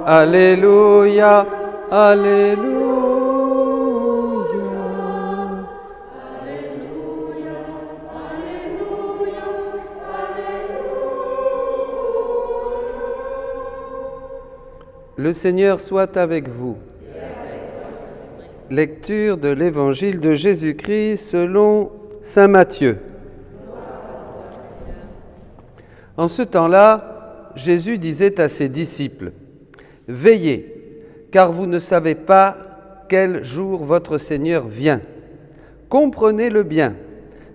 Alléluia, Alléluia. Le Seigneur soit avec vous. Lecture de l'Évangile de Jésus-Christ selon saint Matthieu. En ce temps-là, Jésus disait à ses disciples : « Veillez, car vous ne savez pas quel jour votre Seigneur vient. Comprenez-le bien.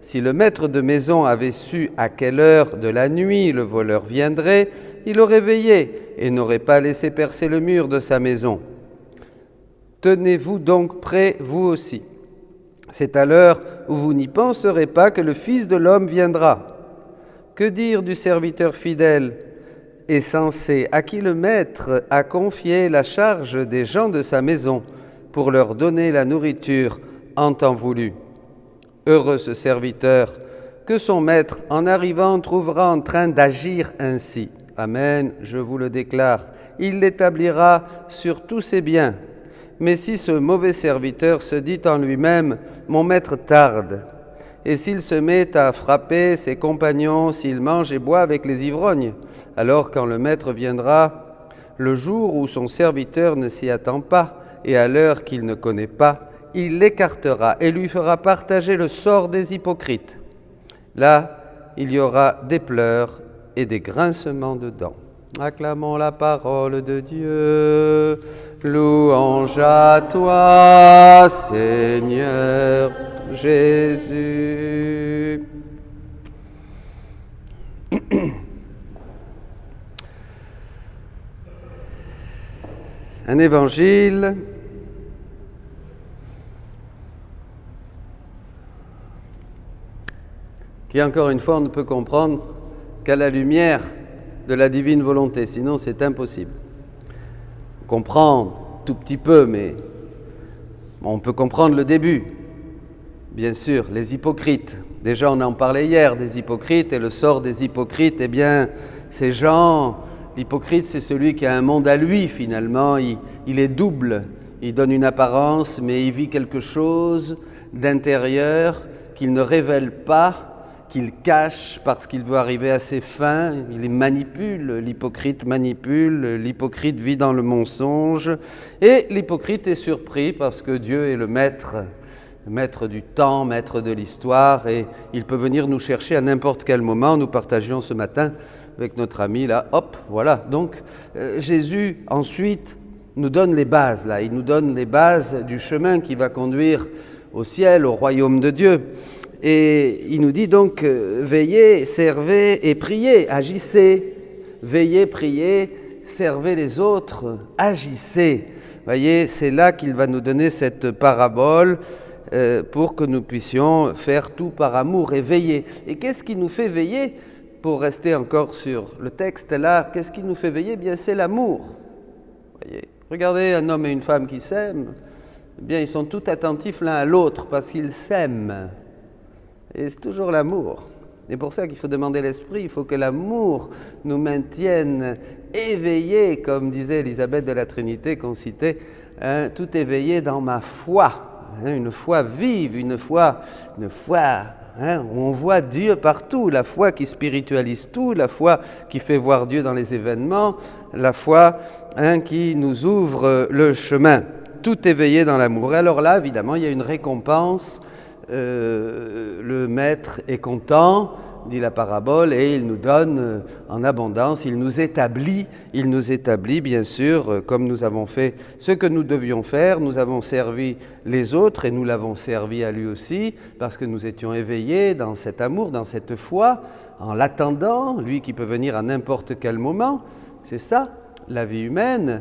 Si le maître de maison avait su à quelle heure de la nuit le voleur viendrait, il aurait veillé et n'aurait pas laissé percer le mur de sa maison. Tenez-vous donc prêts, vous aussi. C'est à l'heure où vous n'y penserez pas que le Fils de l'homme viendra. Que dire du serviteur fidèle et sensé à qui le maître a confié la charge des gens de sa maison pour leur donner la nourriture en temps voulu ? Heureux ce serviteur que son maître, en arrivant, trouvera en train d'agir ainsi. Amen, je vous le déclare, il l'établira sur tous ses biens. Mais si ce mauvais serviteur se dit en lui-même « Mon maître tarde », et s'il se met à frapper ses compagnons, s'il mange et boit avec les ivrognes, alors quand le maître viendra, le jour où son serviteur ne s'y attend pas et à l'heure qu'il ne connaît pas, il l'écartera et lui fera partager le sort des hypocrites. Là, il y aura des pleurs et des grincements de dents. Acclamons la parole de Dieu. Louange à toi, Seigneur Jésus. Un évangile qui, encore une fois, on ne peut comprendre qu'à la lumière de la divine volonté, sinon c'est impossible. On comprend tout petit peu, mais on peut comprendre le début. Bien sûr, les hypocrites. Déjà, on en parlait hier, des hypocrites, et le sort des hypocrites, eh bien, ces gens, l'hypocrite, c'est celui qui a un monde à lui, finalement. Il est double. Il donne une apparence, mais il vit quelque chose d'intérieur qu'il ne révèle pas, qu'il cache parce qu'il veut arriver à ses fins. Il manipule, l'hypocrite vit dans le mensonge. Et l'hypocrite est surpris parce que Dieu est le maître du temps, maître de l'histoire, et il peut venir nous chercher à n'importe quel moment. Nous partagions ce matin avec notre ami, là, hop, voilà. Donc Jésus, ensuite, nous donne les bases, là. Il nous donne les bases du chemin qui va conduire au ciel, au royaume de Dieu. Et il nous dit donc, veillez, servez et priez, agissez. Veillez, priez, servez les autres, agissez. Voyez, c'est là qu'il va nous donner cette parabole pour que nous puissions faire tout par amour et veiller. Et qu'est-ce qui nous fait veiller ? Pour rester encore sur le texte là, qu'est-ce qui nous fait veiller ? Bien, c'est l'amour. Voyez, regardez un homme et une femme qui s'aiment, eh bien, ils sont tout attentifs l'un à l'autre parce qu'ils s'aiment. Et c'est toujours l'amour. C'est pour ça qu'il faut demander l'Esprit, il faut que l'amour nous maintienne éveillés, comme disait Élisabeth de la Trinité qu'on citait, hein, tout éveillé dans ma foi, hein, une foi vive, une foi hein, où on voit Dieu partout, la foi qui spiritualise tout, la foi qui fait voir Dieu dans les événements, la foi hein, qui nous ouvre le chemin, tout éveillé dans l'amour. Alors là, évidemment, il y a une récompense. Le maître est content, dit la parabole, et il nous donne en abondance, il nous établit bien sûr, comme nous avons fait ce que nous devions faire, nous avons servi les autres et nous l'avons servi à lui aussi, parce que nous étions éveillés dans cet amour, dans cette foi, en l'attendant, lui qui peut venir à n'importe quel moment, c'est ça, la vie humaine.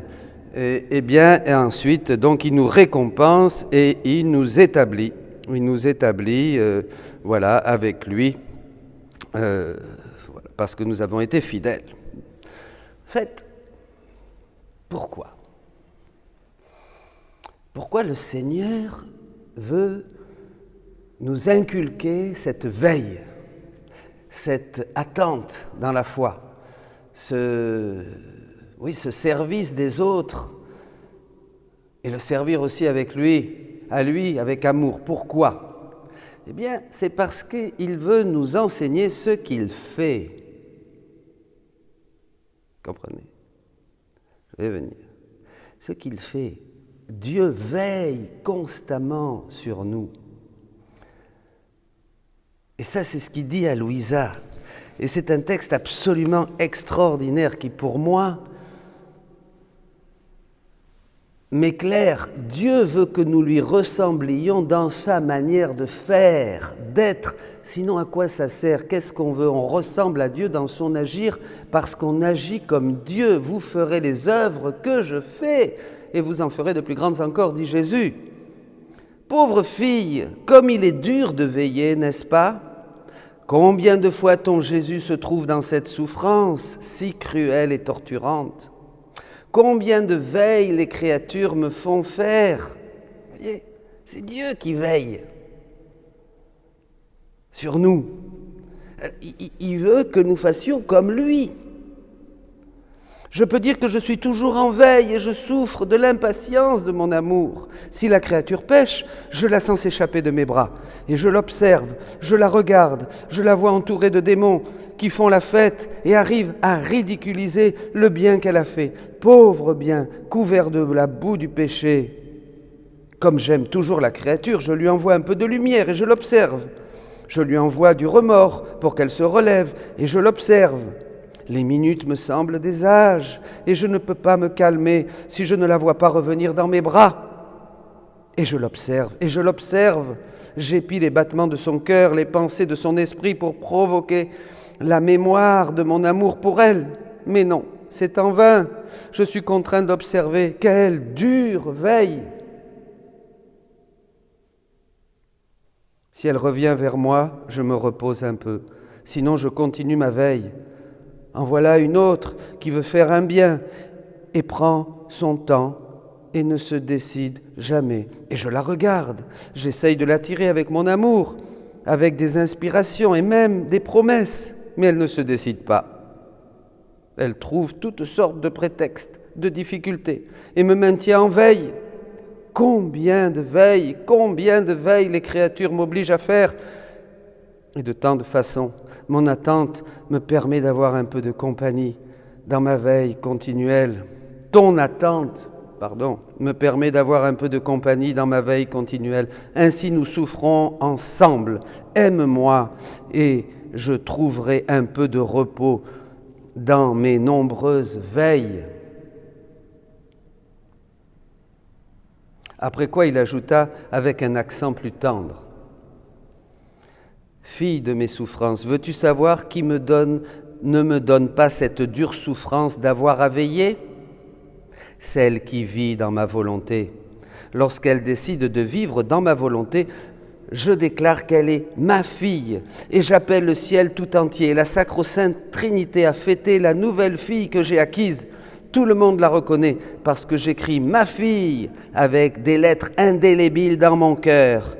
Et bien, et ensuite, donc il nous récompense et il nous établit. Il nous établit, voilà, avec lui, voilà, parce que nous avons été fidèles. En fait, pourquoi ? Pourquoi le Seigneur veut nous inculquer cette veille, cette attente dans la foi, ce oui, ce service des autres et le servir aussi avec lui, à lui, avec amour. Pourquoi? Eh bien, c'est parce qu'il veut nous enseigner ce qu'il fait. Comprenez? Je vais venir. Ce qu'il fait. Dieu veille constamment sur nous. Et ça, c'est ce qu'il dit à Louisa. Et c'est un texte absolument extraordinaire qui, pour moi, m'éclaire. Dieu veut que nous lui ressemblions dans sa manière de faire, d'être. Sinon, à quoi ça sert? Qu'est-ce qu'on veut? On ressemble à Dieu dans son agir parce qu'on agit comme Dieu. Vous ferez les œuvres que je fais et vous en ferez de plus grandes encore, dit Jésus. Pauvre fille, comme il est dur de veiller, n'est-ce pas? Combien de fois ton Jésus se trouve dans cette souffrance si cruelle et torturante? Combien de veilles les créatures me font faire? Vous voyez, c'est Dieu qui veille sur nous. Il veut que nous fassions comme lui. Je peux dire que je suis toujours en veille et je souffre de l'impatience de mon amour. Si la créature pêche, je la sens s'échapper de mes bras et je l'observe, je la regarde, je la vois entourée de démons qui font la fête et arrivent à ridiculiser le bien qu'elle a fait. Pauvre bien, couvert de la boue du péché. Comme j'aime toujours la créature, je lui envoie un peu de lumière et je l'observe. Je lui envoie du remords pour qu'elle se relève et je l'observe. Les minutes me semblent des âges et je ne peux pas me calmer si je ne la vois pas revenir dans mes bras. Et je l'observe, et je l'observe. J'épie les battements de son cœur, les pensées de son esprit pour provoquer la mémoire de mon amour pour elle. Mais non, c'est en vain. Je suis contraint d'observer quelle dure veille. Si elle revient vers moi, je me repose un peu. Sinon, je continue ma veille. En voilà une autre qui veut faire un bien et prend son temps et ne se décide jamais. Et je la regarde, j'essaye de l'attirer avec mon amour, avec des inspirations et même des promesses, mais elle ne se décide pas. Elle trouve toutes sortes de prétextes, de difficultés et me maintient en veille. Combien de veilles les créatures m'obligent à faire et de tant de façons. Mon attente me permet d'avoir un peu de compagnie dans ma veille continuelle. Ton attente, me permet d'avoir un peu de compagnie dans ma veille continuelle. Ainsi nous souffrons ensemble. Aime-moi et je trouverai un peu de repos dans mes nombreuses veilles. Après quoi il ajouta avec un accent plus tendre. Fille de mes souffrances, veux-tu savoir qui ne me donne pas cette dure souffrance d'avoir à veiller? Celle qui vit dans ma volonté. Lorsqu'elle décide de vivre dans ma volonté, je déclare qu'elle est ma fille et j'appelle le ciel tout entier, la sacro-sainte Trinité à fêter la nouvelle fille que j'ai acquise. Tout le monde la reconnaît parce que j'écris ma fille avec des lettres indélébiles dans mon cœur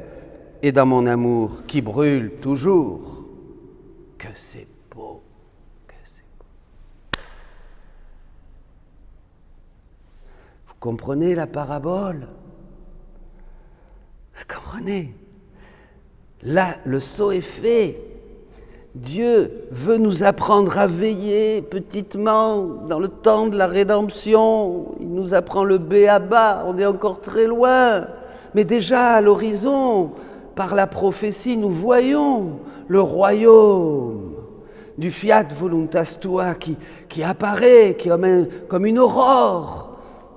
et dans mon amour qui brûle toujours. Que c'est beau, que c'est beau. Vous comprenez la parabole? Vous comprenez? Là, le saut est fait. Dieu veut nous apprendre à veiller petitement dans le temps de la rédemption. Il nous apprend le b.a.-ba, on est encore très loin. Mais déjà à l'horizon, par la prophétie, nous voyons le royaume du fiat voluntas tua qui apparaît comme une aurore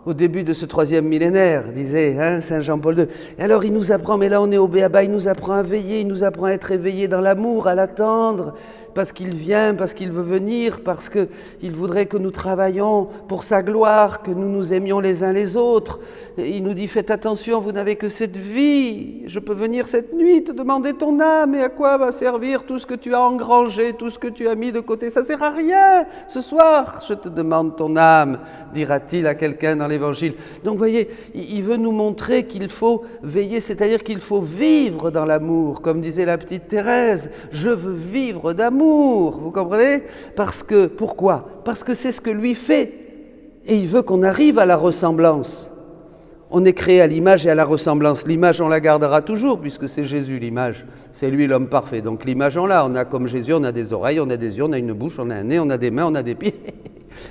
au début de ce 3e millénaire, disait Saint Jean-Paul II. Et alors il nous apprend, mais là on est au b.a.-ba, il nous apprend à veiller, il nous apprend à être éveillé dans l'amour, à l'attendre, parce qu'il vient, parce qu'il veut venir, parce qu'il voudrait que nous travaillions pour sa gloire, que nous nous aimions les uns les autres. Et il nous dit, faites attention, vous n'avez que cette vie, je peux venir cette nuit te demander ton âme, et à quoi va servir tout ce que tu as engrangé, tout ce que tu as mis de côté, ça ne sert à rien. Ce soir, je te demande ton âme, dira-t-il à quelqu'un dans l'Évangile. Donc vous voyez, il veut nous montrer qu'il faut veiller, c'est-à-dire qu'il faut vivre dans l'amour, comme disait la petite Thérèse, je veux vivre d'amour, vous comprenez? Pourquoi? Parce que c'est ce que lui fait. et il veut qu'on arrive à la ressemblance. On est créé à l'image et à la ressemblance. L'image, on la gardera toujours, puisque c'est Jésus, l'image. C'est lui, l'homme parfait. Donc l'image, on l'a. On a comme Jésus, on a des oreilles, on a des yeux, on a une bouche, on a un nez, on a des mains, on a des pieds.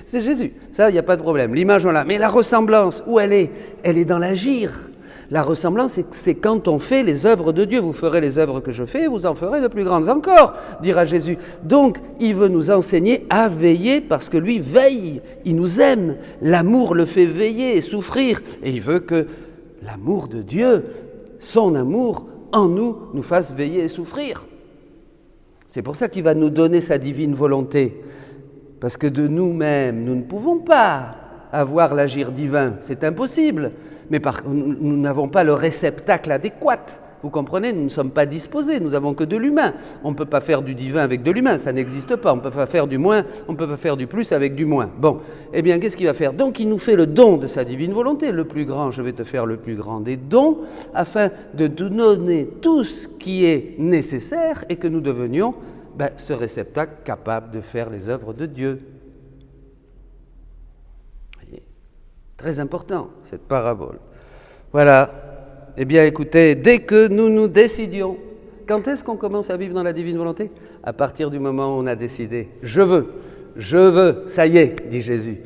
C'est Jésus. Ça, il n'y a pas de problème. L'image, on l'a. Mais la ressemblance, où elle est? Elle est dans l'agir. La ressemblance, c'est quand on fait les œuvres de Dieu. Vous ferez les œuvres que je fais, vous en ferez de plus grandes encore, dira Jésus. Donc, il veut nous enseigner à veiller parce que lui veille, il nous aime. L'amour le fait veiller et souffrir. Et il veut que l'amour de Dieu, son amour en nous fasse veiller et souffrir. C'est pour ça qu'il va nous donner sa divine volonté. Parce que de nous-mêmes, nous ne pouvons pas avoir l'agir divin. C'est impossible. Mais nous n'avons pas le réceptacle adéquat. Vous comprenez, nous ne sommes pas disposés, nous n'avons que de l'humain. On ne peut pas faire du divin avec de l'humain, ça n'existe pas. On ne peut pas faire du moins, on ne peut pas faire du plus avec du moins. Bon, eh bien, qu'est-ce qu'il va faire? Donc, il nous fait le don de sa divine volonté. Le plus grand, je vais te faire le plus grand des dons, afin de nous donner tout ce qui est nécessaire et que nous devenions ce réceptacle capable de faire les œuvres de Dieu. Très important, cette parabole. Voilà. Eh bien, écoutez, dès que nous nous décidions, quand est-ce qu'on commence à vivre dans la divine volonté? À partir du moment où on a décidé. Je veux, ça y est, dit Jésus.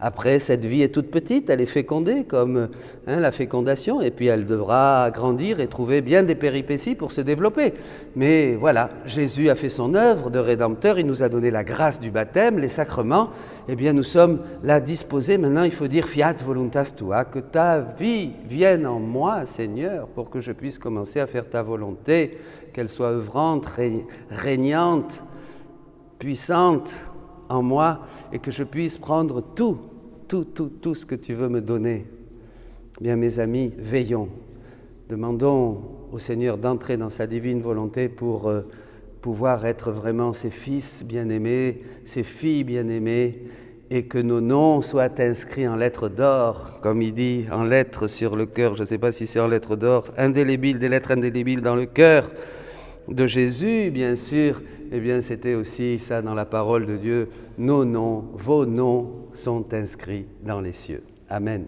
Après, cette vie est toute petite, elle est fécondée comme la fécondation, et puis elle devra grandir et trouver bien des péripéties pour se développer. Mais voilà, Jésus a fait son œuvre de rédempteur, il nous a donné la grâce du baptême, les sacrements. Eh bien, nous sommes là disposés. Maintenant, il faut dire fiat voluntas tua, que ta vie vienne en moi, Seigneur, pour que je puisse commencer à faire ta volonté, qu'elle soit œuvrante, régnante, puissante en moi, et que je puisse prendre tout ce que tu veux me donner. Bien, mes amis, veillons. Demandons au Seigneur d'entrer dans sa divine volonté pour pouvoir être vraiment ses fils bien-aimés, ses filles bien-aimées, et que nos noms soient inscrits en lettres d'or, comme il dit, en lettres sur le cœur, je ne sais pas si c'est en lettres d'or, indélébiles, des lettres indélébiles dans le cœur de Jésus, bien sûr. Eh bien, c'était aussi ça dans la parole de Dieu. Nos noms, vos noms sont inscrits dans les cieux. Amen.